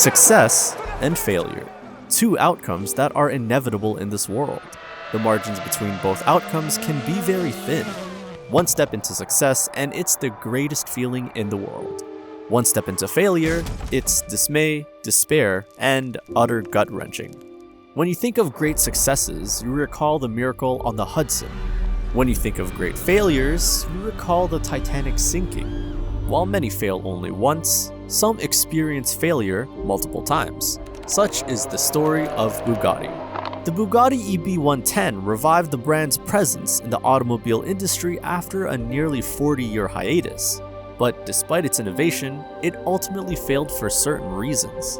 Success and failure. Two outcomes that are inevitable in this world. The margins between both outcomes can be very thin. One step into success and it's the greatest feeling in the world. One step into failure, it's dismay, despair, and utter gut-wrenching. When you think of great successes, you recall the miracle on the Hudson. When you think of great failures, you recall the Titanic sinking. While many fail only once, some experience failure multiple times. Such is the story of Bugatti. The Bugatti EB110 revived the brand's presence in the automobile industry after a nearly 40-year hiatus. But despite its innovation, it ultimately failed for certain reasons.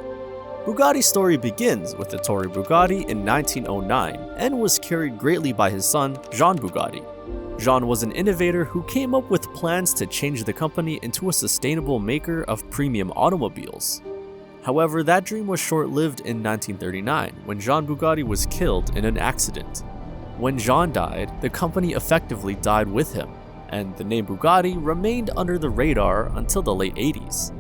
Bugatti's story begins with the Tory Bugatti in 1909 and was carried greatly by his son, Jean Bugatti. Jean was an innovator who came up with plans to change the company into a sustainable maker of premium automobiles. However, that dream was short-lived in 1939 when Jean Bugatti was killed in an accident. When Jean died, the company effectively died with him, and the name Bugatti remained under the radar until the late 80s.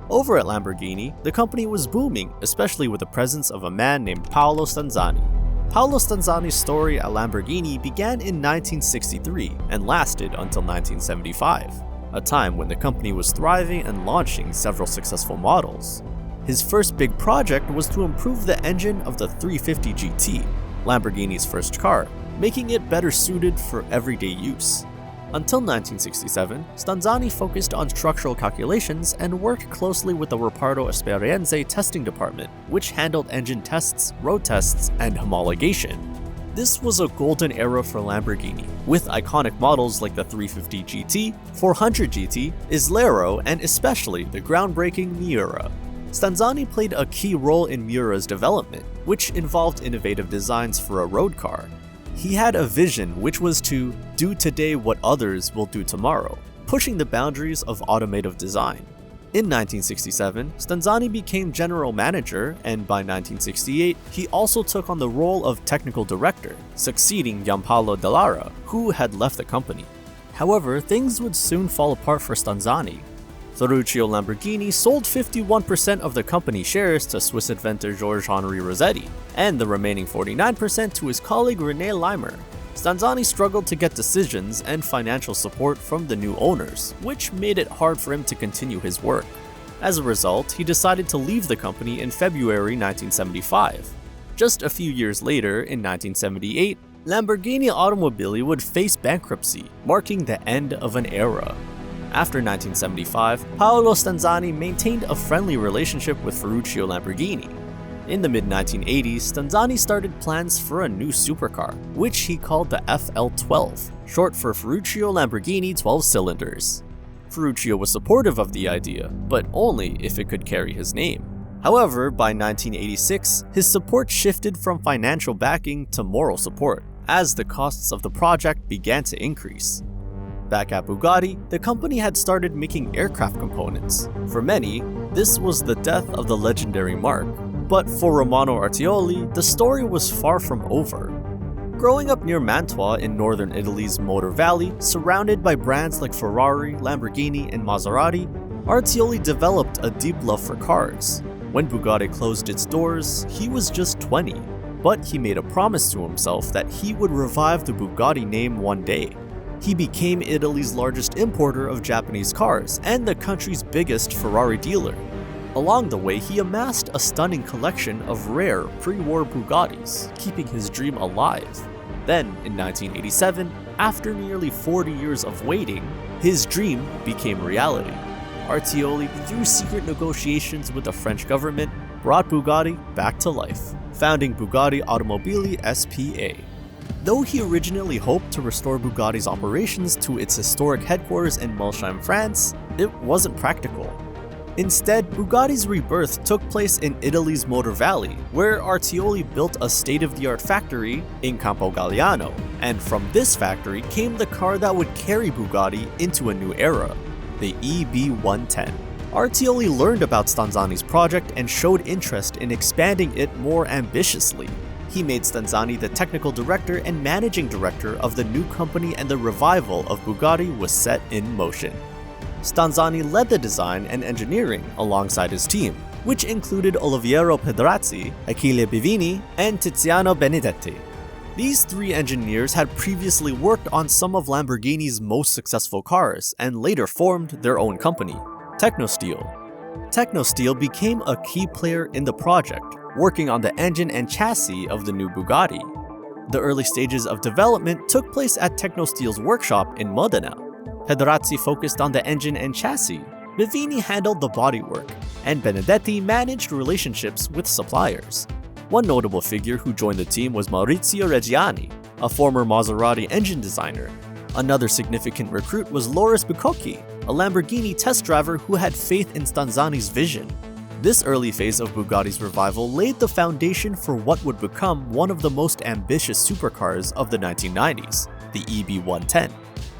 Over at Lamborghini, the company was booming, especially with the presence of a man named Paolo Stanzani. Paolo Stanzani's story at Lamborghini began in 1963 and lasted until 1975, a time when the company was thriving and launching several successful models. His first big project was to improve the engine of the 350 GT, Lamborghini's first car, making it better suited for everyday use. Until 1967, Stanzani focused on structural calculations and worked closely with the Reparto Esperienze testing department, which handled engine tests, road tests, and homologation. This was a golden era for Lamborghini, with iconic models like the 350 GT, 400 GT, Islero, and especially the groundbreaking Miura. Stanzani played a key role in Miura's development, which involved innovative designs for a road car. He had a vision which was to do today what others will do tomorrow, pushing the boundaries of automotive design. In 1967, Stanzani became general manager, and by 1968, he also took on the role of technical director, succeeding Gianpaolo Dallara, who had left the company. However, things would soon fall apart for Stanzani. Ferruccio Lamborghini sold 51% of the company shares to Swiss inventor Georges-Henri Rossetti, and the remaining 49% to his colleague René Leimer. Stanzani struggled to get decisions and financial support from the new owners, which made it hard for him to continue his work. As a result, he decided to leave the company in February 1975. Just a few years later, in 1978, Lamborghini Automobili would face bankruptcy, marking the end of an era. After 1975, Paolo Stanzani maintained a friendly relationship with Ferruccio Lamborghini. In the mid-1980s, Stanzani started plans for a new supercar, which he called the FL12, short for Ferruccio Lamborghini 12 cylinders. Ferruccio was supportive of the idea, but only if it could carry his name. However, by 1986, his support shifted from financial backing to moral support, as the costs of the project began to increase. Back at Bugatti, the company had started making aircraft components. For many, this was the death of the legendary marque. But for Romano Artioli, the story was far from over. Growing up near Mantua in northern Italy's Motor Valley, surrounded by brands like Ferrari, Lamborghini, and Maserati, Artioli developed a deep love for cars. When Bugatti closed its doors, he was just 20, but he made a promise to himself that he would revive the Bugatti name one day. He became Italy's largest importer of Japanese cars and the country's biggest Ferrari dealer. Along the way, he amassed a stunning collection of rare pre-war Bugattis, keeping his dream alive. Then, in 1987, after nearly 40 years of waiting, his dream became reality. Artioli, through secret negotiations with the French government, brought Bugatti back to life, founding Bugatti Automobili S.p.A. Though he originally hoped to restore Bugatti's operations to its historic headquarters in Molsheim, France, it wasn't practical. Instead, Bugatti's rebirth took place in Italy's Motor Valley, where Artioli built a state-of-the-art factory in Campo Galliano, and from this factory came the car that would carry Bugatti into a new era, the EB110. Artioli learned about Stanzani's project and showed interest in expanding it more ambitiously. He made Stanzani the technical director and managing director of the new company, and the revival of Bugatti was set in motion. Stanzani led the design and engineering alongside his team, which included Oliviero Pedrazzi, Achille Bivini, and Tiziano Benedetti. These three engineers had previously worked on some of Lamborghini's most successful cars and later formed their own company, Technosteel. Technosteel became a key player in the project, working on the engine and chassis of the new Bugatti. The early stages of development took place at Technosteel's workshop in Modena. Pedrazzi focused on the engine and chassis, Bivini handled the bodywork, and Benedetti managed relationships with suppliers. One notable figure who joined the team was Maurizio Reggiani, a former Maserati engine designer. Another significant recruit was Loris Bicocchi, a Lamborghini test driver who had faith in Stanzani's vision. This early phase of Bugatti's revival laid the foundation for what would become one of the most ambitious supercars of the 1990s, the EB110.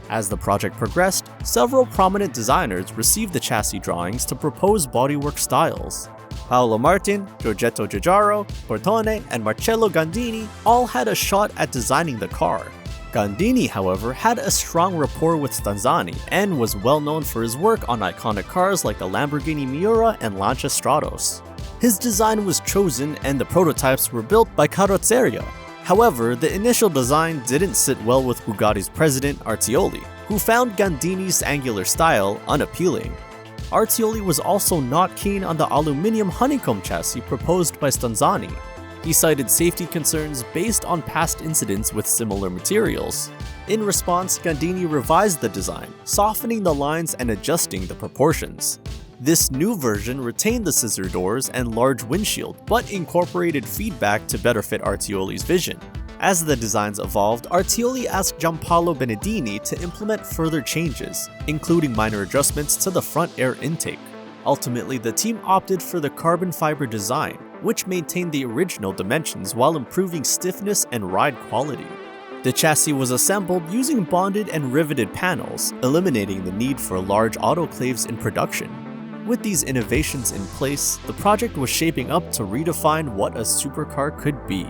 As the project progressed, several prominent designers received the chassis drawings to propose bodywork styles. Paolo Martin, Giorgetto Giugiaro, Bortone, and Marcello Gandini all had a shot at designing the car. Gandini, however, had a strong rapport with Stanzani and was well known for his work on iconic cars like the Lamborghini Miura and Lancia Stratos. His design was chosen and the prototypes were built by Carrozzeria. However, the initial design didn't sit well with Bugatti's president Artioli, who found Gandini's angular style unappealing. Artioli was also not keen on the aluminium honeycomb chassis proposed by Stanzani. He cited safety concerns based on past incidents with similar materials. In response, Gandini revised the design, softening the lines and adjusting the proportions. This new version retained the scissor doors and large windshield, but incorporated feedback to better fit Artioli's vision. As the designs evolved, Artioli asked Giampaolo Benedini to implement further changes, including minor adjustments to the front air intake. Ultimately, the team opted for the carbon fiber design, which maintained the original dimensions while improving stiffness and ride quality. The chassis was assembled using bonded and riveted panels, eliminating the need for large autoclaves in production. With these innovations in place, the project was shaping up to redefine what a supercar could be.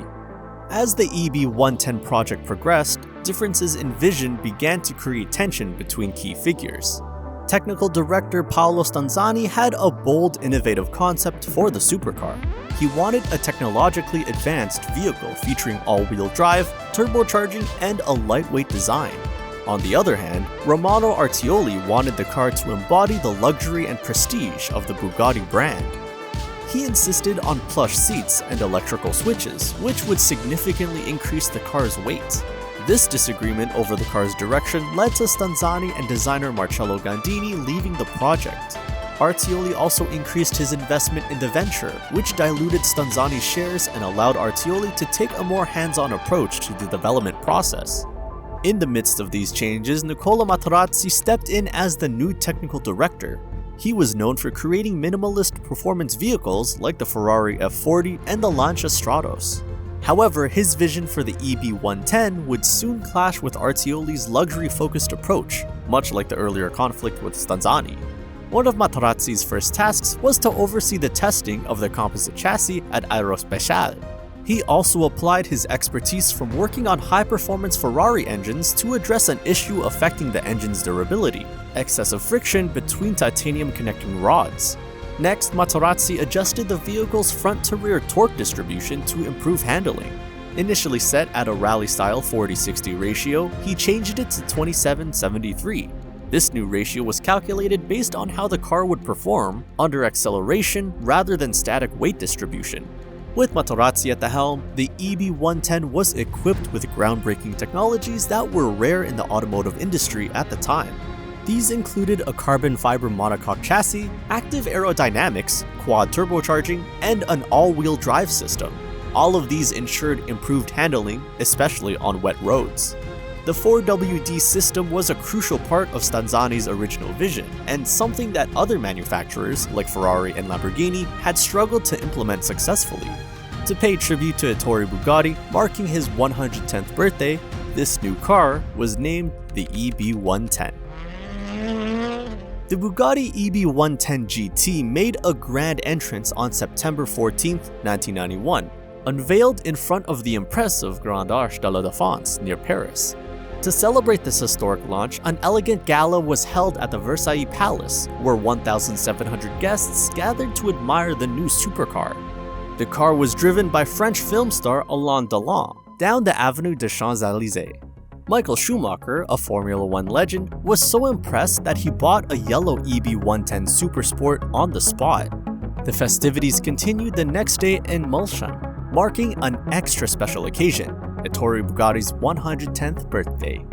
As the EB110 project progressed, differences in vision began to create tension between key figures. Technical director Paolo Stanzani had a bold, innovative concept for the supercar. He wanted a technologically advanced vehicle featuring all-wheel drive, turbocharging, and a lightweight design. On the other hand, Romano Artioli wanted the car to embody the luxury and prestige of the Bugatti brand. He insisted on plush seats and electrical switches, which would significantly increase the car's weight. This disagreement over the car's direction led to Stanzani and designer Marcello Gandini leaving the project. Artioli also increased his investment in the venture, which diluted Stanzani's shares and allowed Artioli to take a more hands-on approach to the development process. In the midst of these changes, Nicola Materazzi stepped in as the new technical director. He was known for creating minimalist performance vehicles like the Ferrari F40 and the Lancia Stratos. However, his vision for the EB110 would soon clash with Artioli's luxury-focused approach, much like the earlier conflict with Stanzani. One of Materazzi's first tasks was to oversee the testing of the composite chassis at Aerospeciale. He also applied his expertise from working on high-performance Ferrari engines to address an issue affecting the engine's durability: excessive friction between titanium connecting rods. Next, Materazzi adjusted the vehicle's front-to-rear torque distribution to improve handling. Initially set at a rally-style 40-60 ratio, he changed it to 27-73. This new ratio was calculated based on how the car would perform under acceleration rather than static weight distribution. With Materazzi at the helm, the EB110 was equipped with groundbreaking technologies that were rare in the automotive industry at the time. These included a carbon fiber monocoque chassis, active aerodynamics, quad turbocharging, and an all-wheel drive system. All of these ensured improved handling, especially on wet roads. The 4WD system was a crucial part of Stanzani's original vision, and something that other manufacturers, like Ferrari and Lamborghini, had struggled to implement successfully. To pay tribute to Ettore Bugatti, marking his 110th birthday, this new car was named the EB110. The Bugatti EB110 GT made a grand entrance on September 14, 1991, unveiled in front of the impressive Grande Arche de la Défense near Paris. To celebrate this historic launch, an elegant gala was held at the Versailles Palace, where 1,700 guests gathered to admire the new supercar. The car was driven by French film star Alain Delon down the Avenue des Champs-Élysées. Michael Schumacher, a Formula One legend, was so impressed that he bought a yellow EB110 Supersport on the spot. The festivities continued the next day in Mulsanne, marking an extra special occasion, Ettore Bugatti's 110th birthday.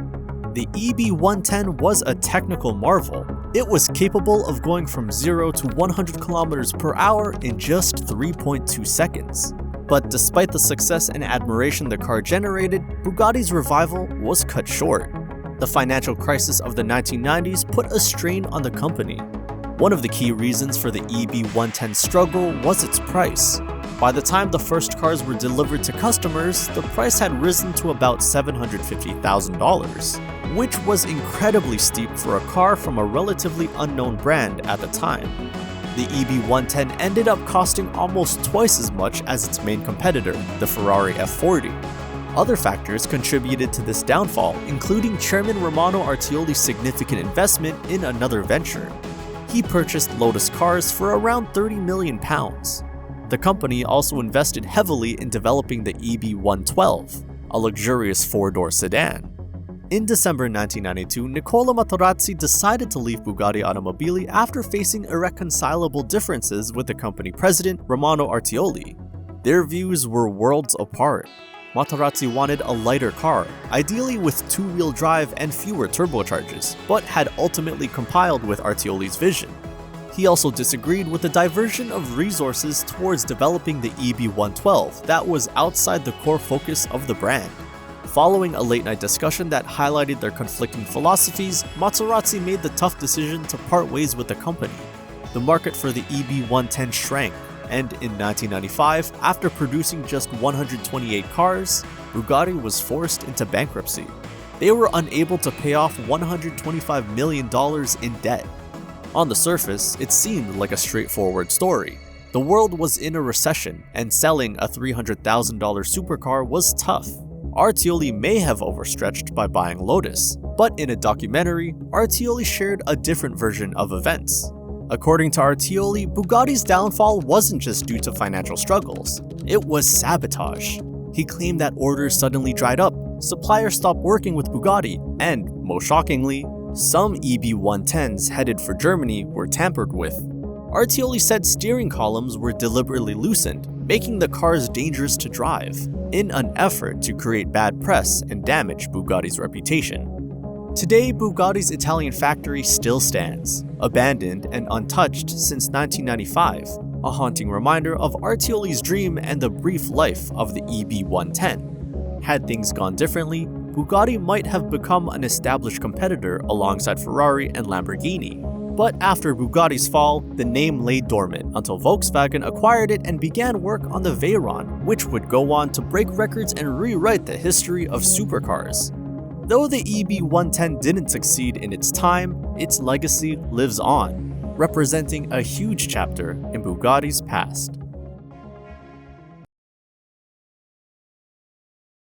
The EB110 was a technical marvel. It was capable of going from 0 to 100 kilometers per hour in just 3.2 seconds. But despite the success and admiration the car generated, Bugatti's revival was cut short. The financial crisis of the 1990s put a strain on the company. One of the key reasons for the EB110's struggle was its price. By the time the first cars were delivered to customers, the price had risen to about $750,000, which was incredibly steep for a car from a relatively unknown brand at the time. The EB110 ended up costing almost twice as much as its main competitor, the Ferrari F40. Other factors contributed to this downfall, including Chairman Romano Artioli's significant investment in another venture. He purchased Lotus Cars for around £30 million. The company also invested heavily in developing the EB112, a luxurious four-door sedan. In December 1992, Nicola Materazzi decided to leave Bugatti Automobili after facing irreconcilable differences with the company president, Romano Artioli. Their views were worlds apart. Materazzi wanted a lighter car, ideally with two-wheel drive and fewer turbocharges, but had ultimately compiled with Artioli's vision. He also disagreed with the diversion of resources towards developing the EB112 that was outside the core focus of the brand. Following a late-night discussion that highlighted their conflicting philosophies, Materazzi made the tough decision to part ways with the company. The market for the EB110 shrank, and in 1995, after producing just 128 cars, Bugatti was forced into bankruptcy. They were unable to pay off $125 million in debt. On the surface, it seemed like a straightforward story. The world was in a recession, and selling a $300,000 supercar was tough. Artioli may have overstretched by buying Lotus, but in a documentary, Artioli shared a different version of events. According to Artioli, Bugatti's downfall wasn't just due to financial struggles, it was sabotage. He claimed that orders suddenly dried up, suppliers stopped working with Bugatti, and, most shockingly, some EB110s headed for Germany were tampered with. Artioli said steering columns were deliberately loosened, making the cars dangerous to drive, in an effort to create bad press and damage Bugatti's reputation. Today, Bugatti's Italian factory still stands, abandoned and untouched since 1995, a haunting reminder of Artioli's dream and the brief life of the EB110. Had things gone differently, Bugatti might have become an established competitor alongside Ferrari and Lamborghini. But after Bugatti's fall, the name lay dormant until Volkswagen acquired it and began work on the Veyron, which would go on to break records and rewrite the history of supercars. Though the EB110 didn't succeed in its time, its legacy lives on, representing a huge chapter in Bugatti's past.